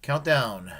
Countdown.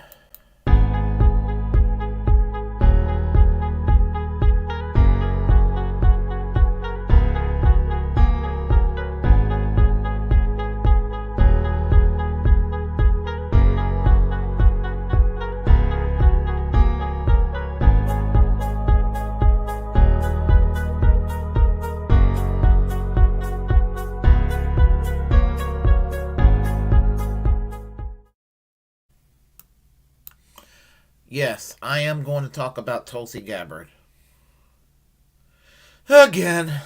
Yes, I am going to talk about Tulsi Gabbard. Again.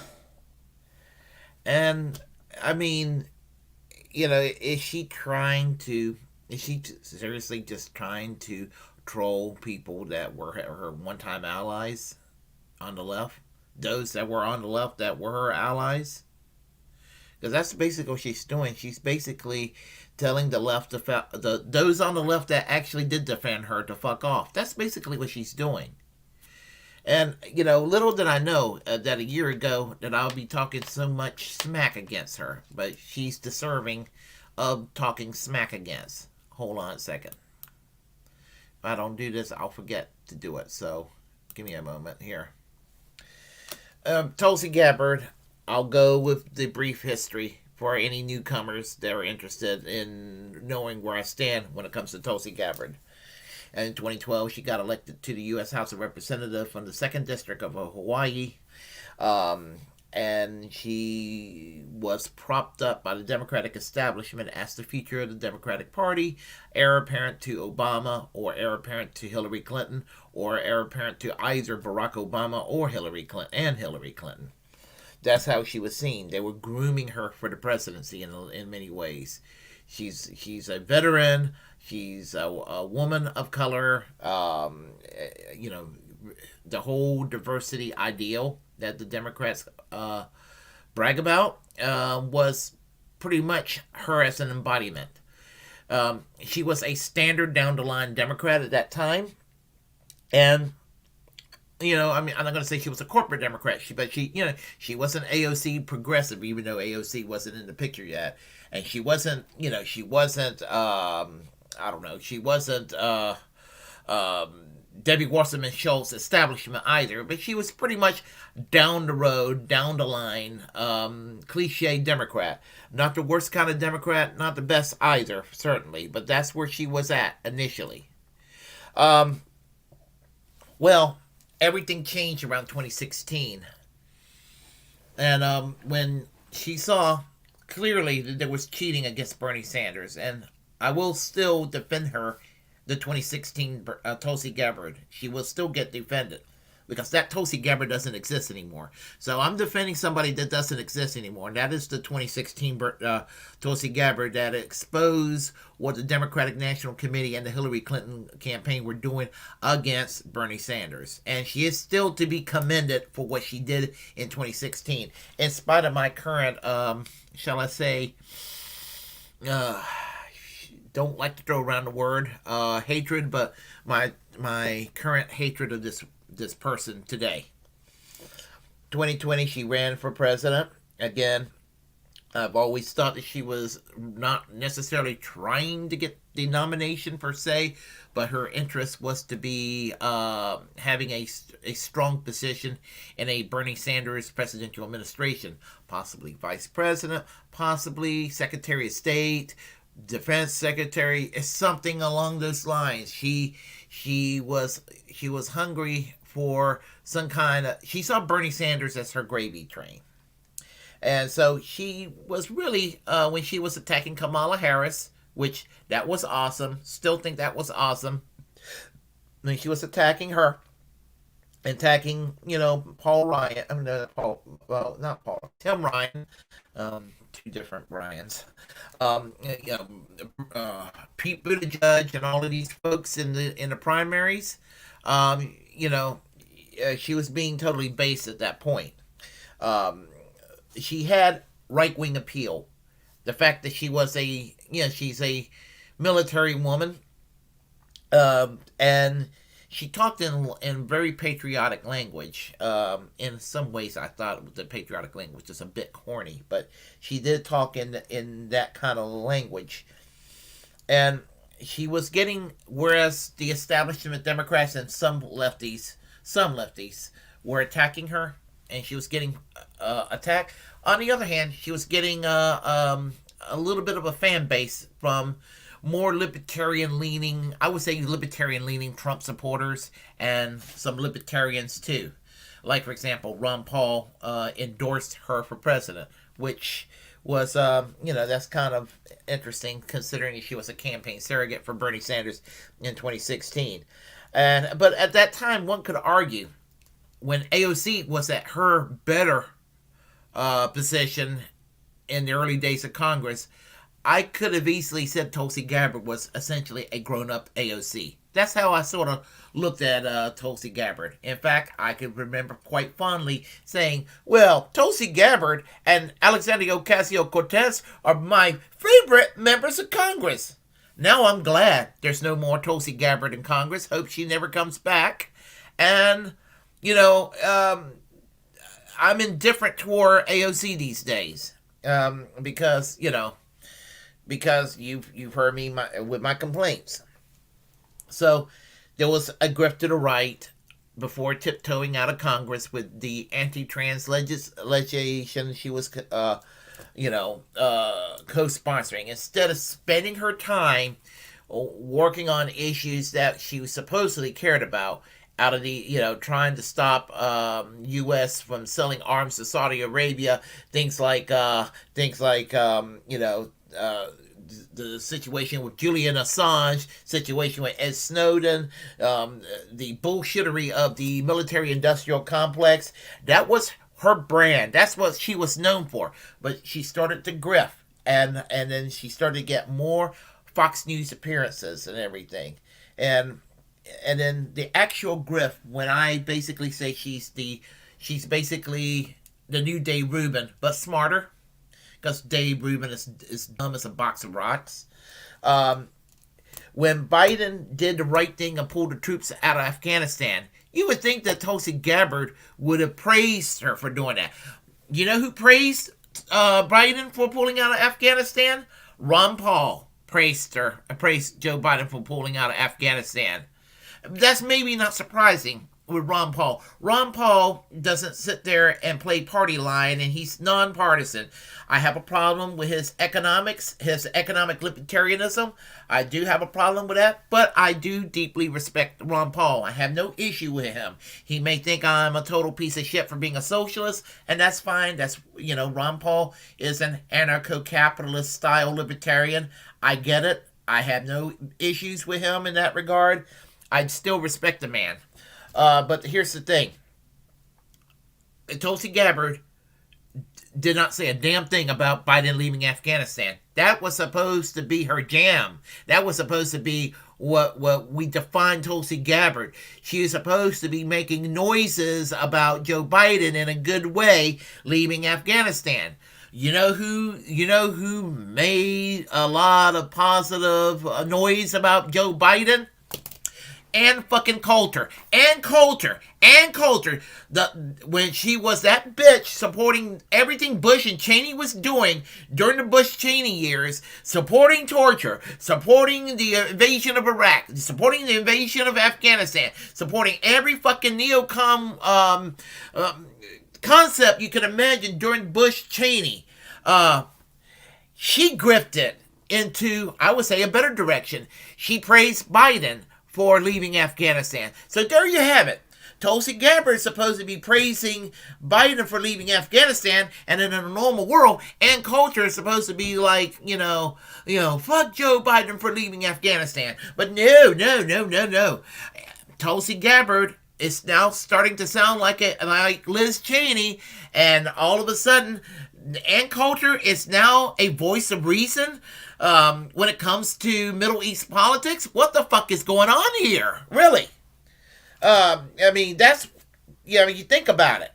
And, I mean, is she trying to. Is she seriously just trying to troll people that were her one time allies on the left? Those that were on the left that were her allies? Because that's basically what she's doing. She's basically telling the left, those on the left that actually did defend her to fuck off. That's basically what she's doing. And little did I know that a year ago that I'll be talking so much smack against her, but she's deserving of talking smack against. Hold on a second. If I don't do this, I'll forget to do it. So, give me a moment here. Tulsi Gabbard. I'll go with the brief history for any newcomers that are interested in knowing where I stand when it comes to Tulsi Gabbard. And in 2012, she got elected to the U.S. House of Representatives from the 2nd District of Hawaii. And she was propped up by the Democratic establishment as the future of the Democratic Party, heir apparent to Obama, or heir apparent to Hillary Clinton, or heir apparent to either Barack Obama or Hillary Clinton. That's how she was seen. They were grooming her for the presidency in many ways. She's a veteran. She's a woman of color. The whole diversity ideal that the Democrats brag about was pretty much her as an embodiment. She was a standard down the line Democrat at that time, and I'm not going to say she was a corporate Democrat, but she wasn't AOC progressive, even though AOC wasn't in the picture yet, and she wasn't, she wasn't, she wasn't Debbie Wasserman Schultz establishment either, but she was pretty much down the road, down the line, cliche Democrat. Not the worst kind of Democrat, not the best either, certainly, but that's where she was at initially. Well, everything changed around 2016. And when she saw clearly that there was cheating against Bernie Sanders, and I will still defend her, the 2016 Tulsi Gabbard. She will still get defended because that Tulsi Gabbard doesn't exist anymore. So I'm defending somebody that doesn't exist anymore, and that is the 2016 Tulsi Gabbard that exposed what the Democratic National Committee and the Hillary Clinton campaign were doing against Bernie Sanders. And she is still to be commended for what she did in 2016, in spite of my current, shall I say, don't like to throw around the word hatred, but my current hatred of this person today. 2020, she ran for president. Again, I've always thought that she was not necessarily trying to get the nomination per se, but her interest was to be having a strong position in a Bernie Sanders presidential administration, possibly vice president, possibly secretary of state, defense secretary, something along those lines. She was hungry for some kind of. She saw Bernie Sanders as her gravy train, and so she was really when she was attacking Kamala Harris, which that was awesome. Still think that was awesome. When she was attacking her, attacking Paul Ryan. I mean, not Paul. Tim Ryan. Two different Ryans. Pete Buttigieg and all of these folks in the primaries. She was being totally base at that point. She had right wing appeal. The fact that she was she's a military woman, and she talked in very patriotic language. In some ways, I thought the patriotic language was a bit corny, but she did talk in that kind of language. And she was getting, whereas the establishment Democrats and some lefties were attacking her, and she was getting attacked. On the other hand, she was getting a little bit of a fan base from more libertarian leaning, I would say libertarian leaning Trump supporters and some libertarians too. Like, for example, Ron Paul endorsed her for president, which was, that's kind of interesting considering she was a campaign surrogate for Bernie Sanders in 2016. But at that time, one could argue when AOC was at her better position in the early days of Congress, I could have easily said Tulsi Gabbard was essentially a grown-up AOC. That's how I sort of looked at Tulsi Gabbard. In fact, I could remember quite fondly saying, well, Tulsi Gabbard and Alexandria Ocasio-Cortez are my favorite members of Congress. Now I'm glad there's no more Tulsi Gabbard in Congress. Hope she never comes back. And, I'm indifferent toward AOC these days. Because you've heard me with my complaints. So there was a grift to the right before tiptoeing out of Congress with the anti-trans legislation she was, co-sponsoring. Instead of spending her time working on issues that she supposedly cared about, out of the, trying to stop U.S. from selling arms to Saudi Arabia, things like the situation with Julian Assange, situation with Ed Snowden, the bullshittery of the military-industrial complex. That was her brand. That's what she was known for. But she started to grift, and then she started to get more Fox News appearances and everything. And then the actual grift, when I basically say she's basically the new Dave Rubin, but smarter. Because Dave Rubin is dumb as a box of rocks. When Biden did the right thing and pulled the troops out of Afghanistan, you would think that Tulsi Gabbard would have praised her for doing that. You know who praised Biden for pulling out of Afghanistan? Ron Paul praised Joe Biden for pulling out of Afghanistan. That's maybe not surprising with Ron Paul. Ron Paul doesn't sit there and play party line, and he's nonpartisan. I have a problem with his economics, his economic libertarianism. I do have a problem with that, but I do deeply respect Ron Paul. I have no issue with him. He may think I'm a total piece of shit for being a socialist, and that's fine. That's, Ron Paul is an anarcho-capitalist style libertarian. I get it. I have no issues with him in that regard. I'd still respect the man. But here's the thing. Tulsi Gabbard did not say a damn thing about Biden leaving Afghanistan. That was supposed to be her jam. That was supposed to be what we define Tulsi Gabbard. She is supposed to be making noises about Joe Biden in a good way leaving Afghanistan. You know who made a lot of positive noise about Joe Biden? Ann fucking Coulter. Ann Coulter. When she was that bitch supporting everything Bush and Cheney was doing during the Bush-Cheney years, supporting torture, supporting the invasion of Iraq, supporting the invasion of Afghanistan, supporting every fucking neocon concept you can imagine during Bush-Cheney. She grifted into, I would say, a better direction. She praised Biden for leaving Afghanistan. So there you have it. Tulsi Gabbard is supposed to be praising Biden for leaving Afghanistan, and in a normal world, Ann Coulter is supposed to be like, fuck Joe Biden for leaving Afghanistan. But no. Tulsi Gabbard is now starting to sound like Liz Cheney, and all of a sudden, Ann Coulter is now a voice of reason. When it comes to Middle East politics, what the fuck is going on here? Really? You think about it.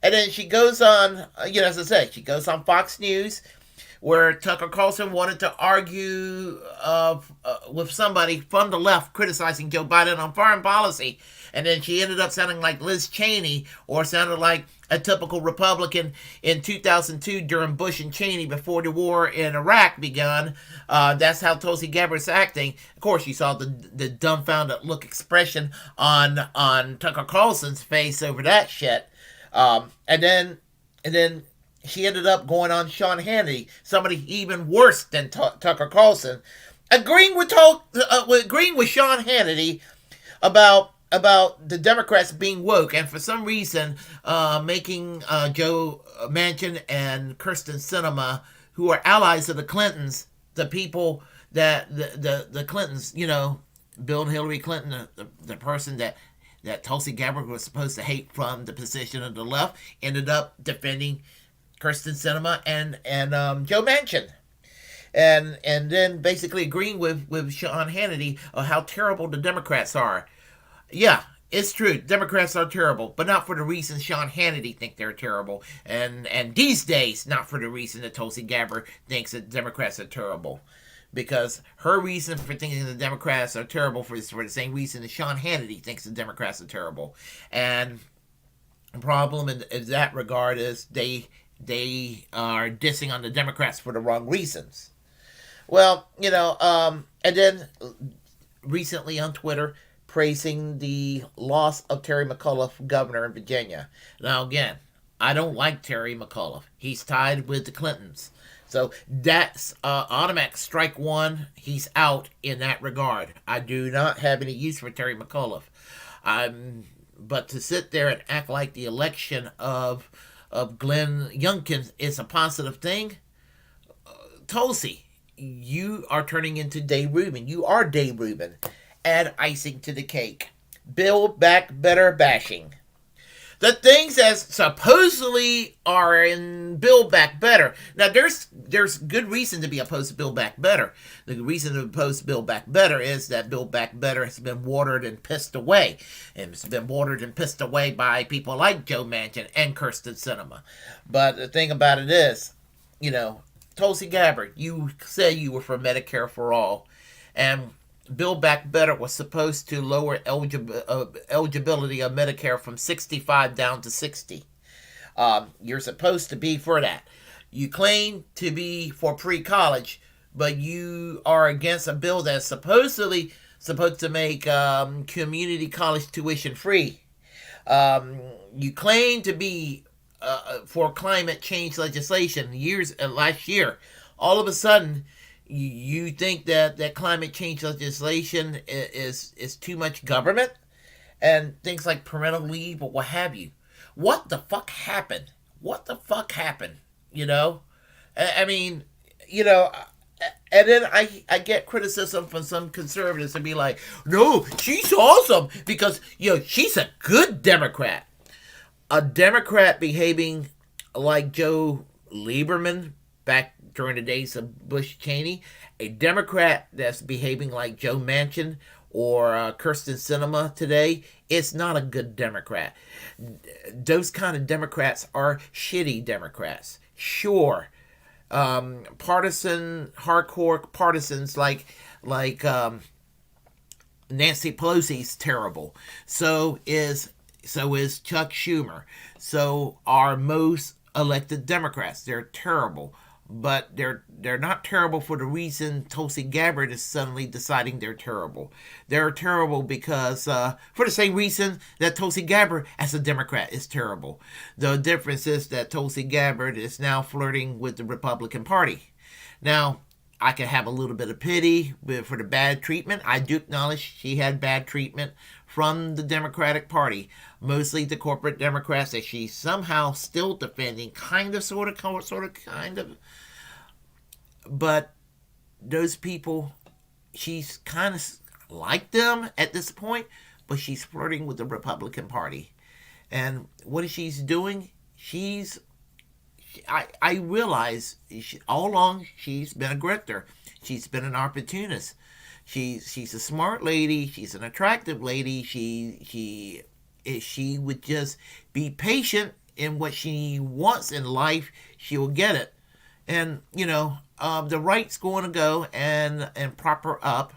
And then she goes on, as I said, she goes on Fox News. where Tucker Carlson wanted to argue with somebody from the left criticizing Joe Biden on foreign policy, and then she ended up sounding like Liz Cheney, or sounded like a typical Republican in 2002 during Bush and Cheney before the war in Iraq begun. That's how Tulsi Gabbard's acting. Of course, you saw the dumbfounded look expression on Tucker Carlson's face over that shit. And then she ended up going on Sean Hannity, somebody even worse than Tucker Carlson, agreeing with Sean Hannity about the Democrats being woke, and for some reason making Joe Manchin and Kirsten Sinema, who are allies of the Clintons, the people that the Clintons, Bill and Hillary Clinton, the person that Tulsi Gabbard was supposed to hate from the position of the left, ended up defending Kirsten Sinema and Joe Manchin. And then basically agreeing with Sean Hannity on how terrible the Democrats are. Yeah, it's true. Democrats are terrible, but not for the reason Sean Hannity think they're terrible. And these days, not for the reason that Tulsi Gabbard thinks that Democrats are terrible. Because her reason for thinking the Democrats are terrible is for the same reason that Sean Hannity thinks the Democrats are terrible. And the problem in that regard is they are dissing on the Democrats for the wrong reasons. Well, and then recently on Twitter, praising the loss of Terry McAuliffe, governor in Virginia. Now, again, I don't like Terry McAuliffe. He's tied with the Clintons. So that's automatic strike one. He's out in that regard. I do not have any use for Terry McAuliffe. But to sit there and act like the election of Glenn Youngkin is a positive thing, Tulsi, you are turning into Dave Rubin. You are Dave Rubin. Add icing to the cake. Build back better bashing. The things that supposedly are in Build Back Better. Now, there's good reason to be opposed to Build Back Better. The reason to oppose Build Back Better is that Build Back Better has been watered and pissed away. And it's been watered and pissed away by people like Joe Manchin and Kirsten Sinema. But the thing about it is, Tulsi Gabbard, you said you were for Medicare for All. And Build Back Better was supposed to lower eligibility of Medicare from 65 down to 60. You're supposed to be for that. You claim to be for pre-college, but you are against a bill that's supposedly supposed to make community college tuition free. You claim to be for climate change legislation last year. All of a sudden, you think that climate change legislation is too much government, and things like parental leave or what have you. What the fuck happened? I mean, and then I get criticism from some conservatives to be like, no, she's awesome because she's a good Democrat. A Democrat behaving like Joe Lieberman back during the days of Bush Cheney, a Democrat that's behaving like Joe Manchin or Kirsten Sinema today, it's not a good Democrat. Those kind of Democrats are shitty Democrats. Sure, hardcore partisans like Nancy Pelosi's terrible. So is Chuck Schumer. So are most elected Democrats. They're terrible. But they're not terrible for the reason Tulsi Gabbard is suddenly deciding they're terrible. They're terrible because for the same reason that Tulsi Gabbard as a Democrat is terrible. The difference is that Tulsi Gabbard is now flirting with the Republican Party. Now, I can have a little bit of pity for the bad treatment. I do acknowledge she had bad treatment from the Democratic Party. Mostly the corporate Democrats that she's somehow still defending, kind of. But those people, she's kind of like them at this point, but she's flirting with the Republican Party. And what is she's doing? I realize all along she's been a grifter. She's been an opportunist. She's a smart lady. She's an attractive lady. If she would just be patient in what she wants in life, she will get it. And the right's going to go and prop her up.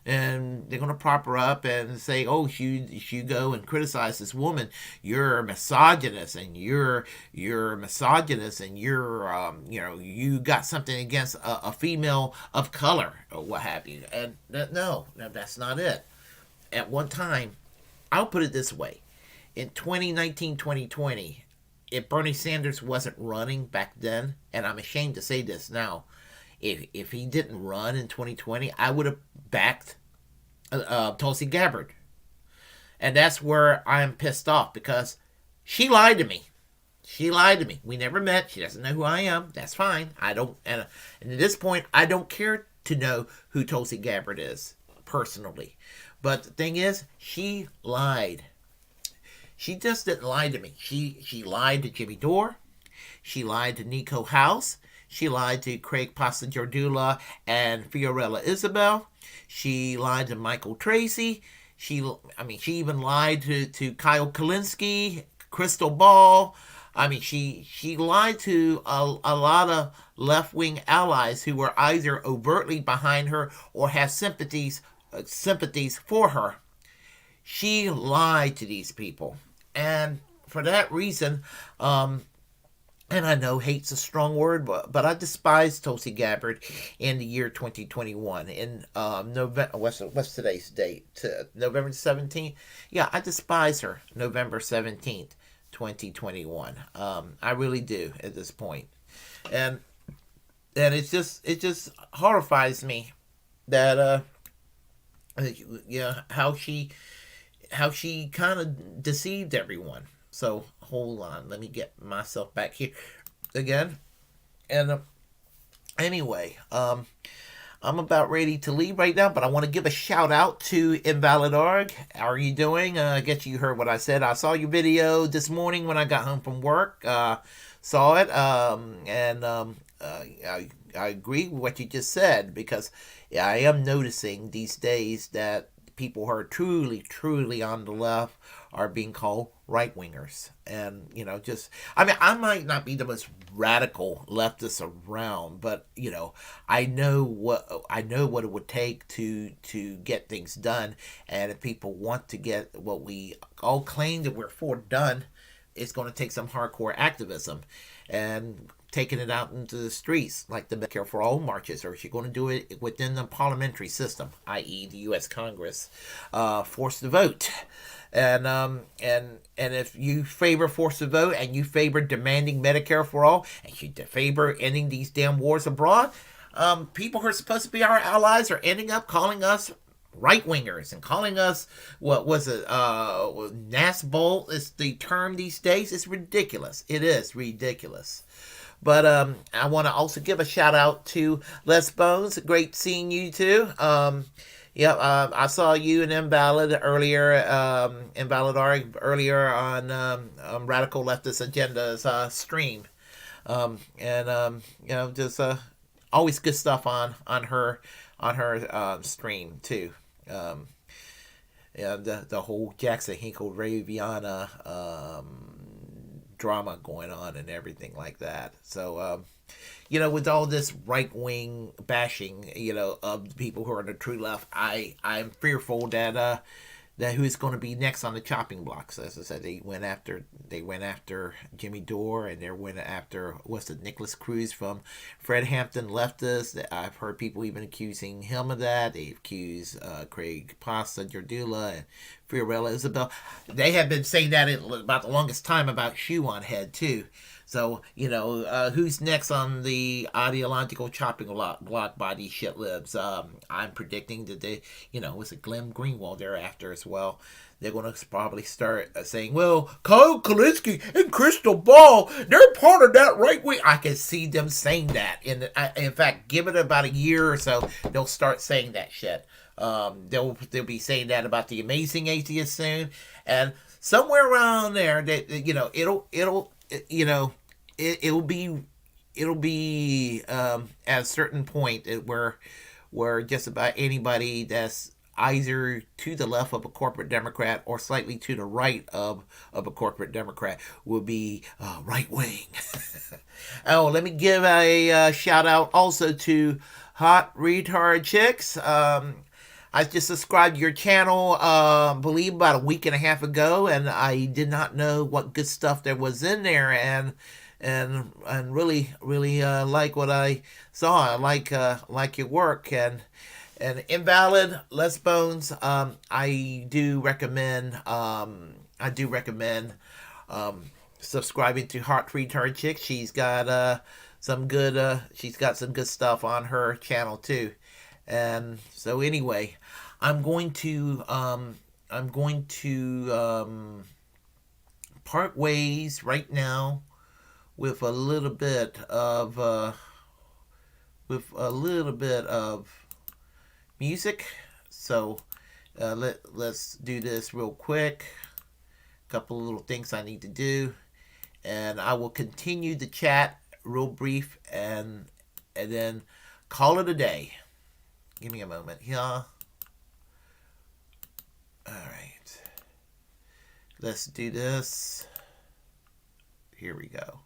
And they're going to prop her up and say, "Oh, you go and criticize this woman. You're a misogynist, and you're a misogynist, and you got something against a female of color or what have you." And no, that's not it. At one time, I'll put it this way: in 2019, 2020, if Bernie Sanders wasn't running back then, and I'm ashamed to say this now, if he didn't run in 2020, I would have backed Tulsi Gabbard. And that's where I'm pissed off because she lied to me. She lied to me. We never met. She doesn't know who I am. That's fine. I don't, and at this point, I don't care to know who Tulsi Gabbard is personally. But the thing is, she lied. She just didn't lie to me. She lied to Jimmy Dore. She lied to Nico House. She lied to Craig Pastor and Fiorella Isabel. She lied to Michael Tracy. She even lied to Kyle Kalinske, Crystal Ball. She lied to a lot of left-wing allies who were either overtly behind her or have sympathies for her. She lied to these people. And for that reason, and I know hate's a strong word, but I despise Tulsi Gabbard in the year 2021. In November, what's today's date? November 17th? Yeah, I despise her. November 17th, 2021. I really do at this point. And it just horrifies me that how she kind of deceived everyone. So hold on, let me get myself back here again. And anyway, I'm about ready to leave right now, but I want to give a shout out to Invalid.org. How are you doing? I guess you heard what I said. I saw your video this morning when I got home from work. Saw it, and I agree with what you just said because I am noticing these days that people who are truly on the left are being called right wingers. And, I might not be the most radical leftist around, but, I know what it would take to get things done. And if people want to get what we all claim that we're for done, it's going to take some hardcore activism and taking it out into the streets, like the Medicare for All marches, or if you're going to do it within the parliamentary system, i.e., the U.S. Congress, forced to vote. And if you favor forced to vote and you favor demanding Medicare for all and you favor ending these damn wars abroad, people who are supposed to be our allies are ending up calling us right wingers and calling us what was it? Nasbol is the term these days. It's ridiculous. It is ridiculous. But I want to also give a shout out to Les Bones. Great seeing you too. I saw you and Invalid earlier, Invalid.org earlier on Radical Leftist Agenda's stream. Just always good stuff on her stream too. The whole Jackson Hinkle Raviana drama going on and everything like that. So, with all this right-wing bashing, of people who are on the true left, I'm fearful that who's going to be next on the chopping blocks. As I said, they went after Jimmy Dore, and they went after Nicholas Cruz from Fred Hampton leftists. I've heard people even accusing him of that. They accuse Craig Pasta Jardula and Fiorella Isabel. They have been saying that about the longest time about shoe on head too. So, who's next on the ideological chopping block by these shit libs? I'm predicting that it's a Glenn Greenwald they're after as well. They're going to probably start saying, well, Kyle Kalinske and Crystal Ball, they're part of that right wing. I can see them saying that. In fact, give it about a year or so, they'll start saying that shit. They'll be saying that about the Amazing Atheist soon. And somewhere around there, that it'll be at a certain point where just about anybody that's either to the left of a corporate Democrat or slightly to the right of a corporate Democrat will be right wing. Oh, let me give a shout out also to Hot Retard Chicks. I just subscribed to your channel, believe about a week and a half ago, and I did not know what good stuff there was in there, and really like what I saw. I like your work, and Invalid Les Bones. I do recommend. Subscribing to Heart Retard Chick. She's got some good. She's got some good stuff on her channel too. And so anyway, I'm going to part ways right now with a little bit of music. So let's do this real quick. Couple of little things I need to do, and I will continue the chat real brief and then call it a day. Give me a moment here. All right. Let's do this. Here we go.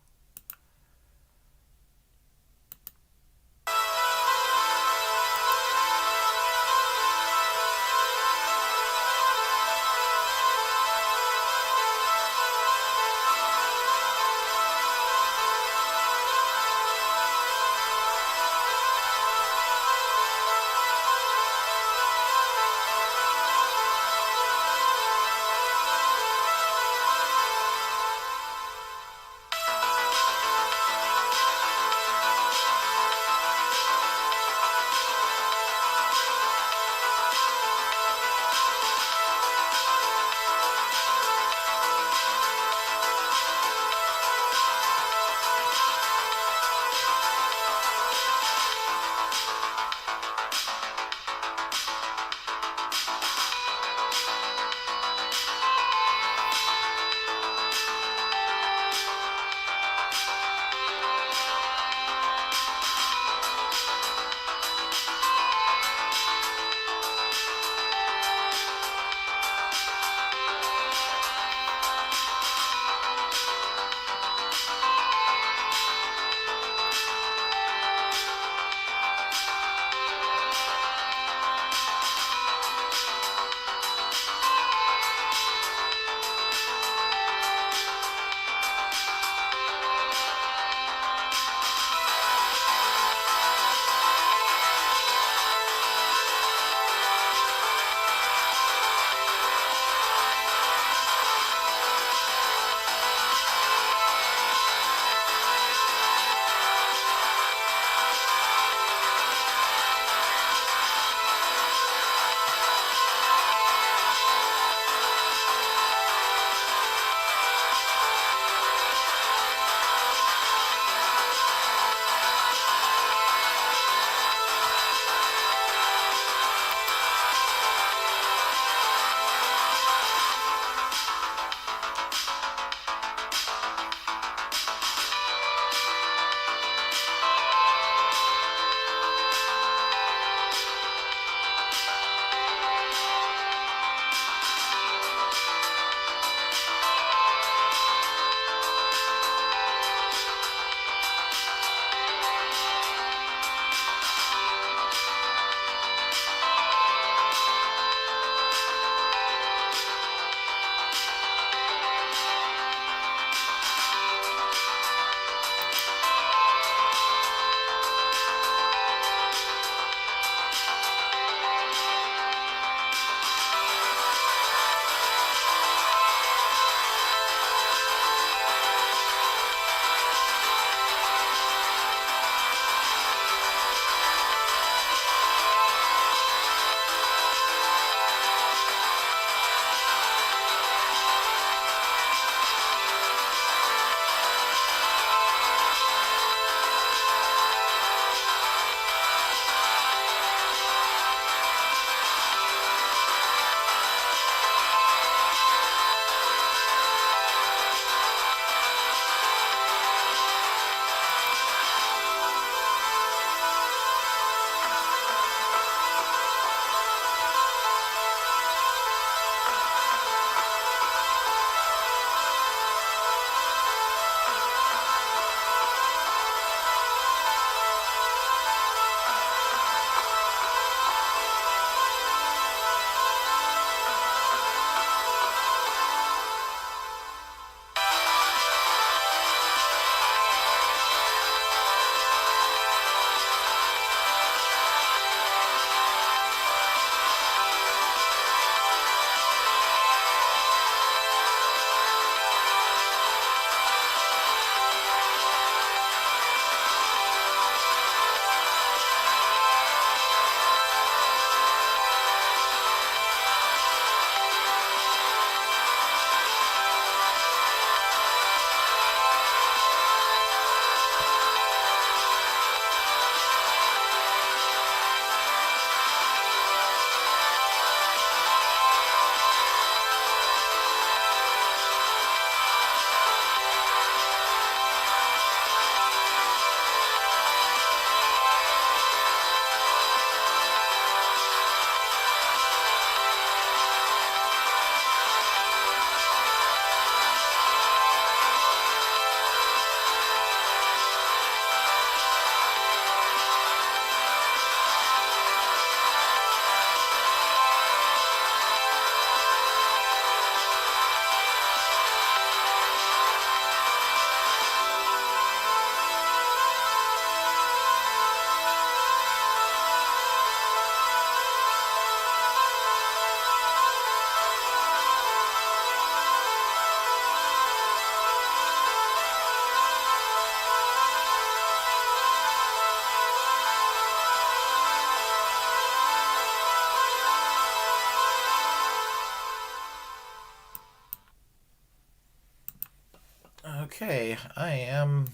Okay, I am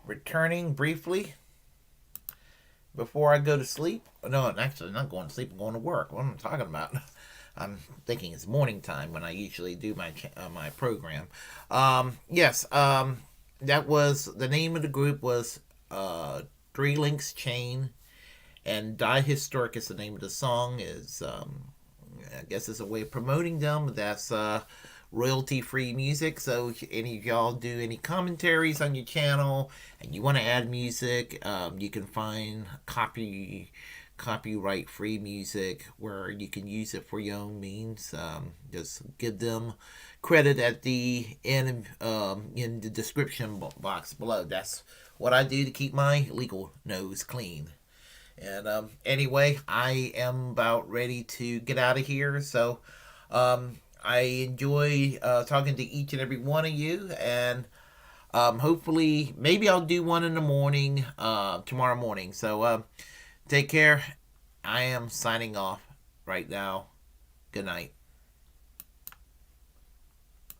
returning briefly before I go to sleep. No, actually, I'm not going to sleep. I'm going to work. What am I talking about? I'm thinking it's morning time when I usually do my program. Yes, that was the name of the group was Three Links Chain, and Die Historic is the name of the song. Is I guess it's a way of promoting them. That's royalty free music. So if any of y'all do any commentaries on your channel and you want to add music, you can find copyright free music where you can use it for your own means. Just give them credit at the end in the description box below. That's what I do to keep my legal nose clean. And anyway, I am about ready to get out of here. So I enjoy talking to each and every one of you. And hopefully, maybe I'll do one in the morning tomorrow morning. So take care. I am signing off right now. Good night.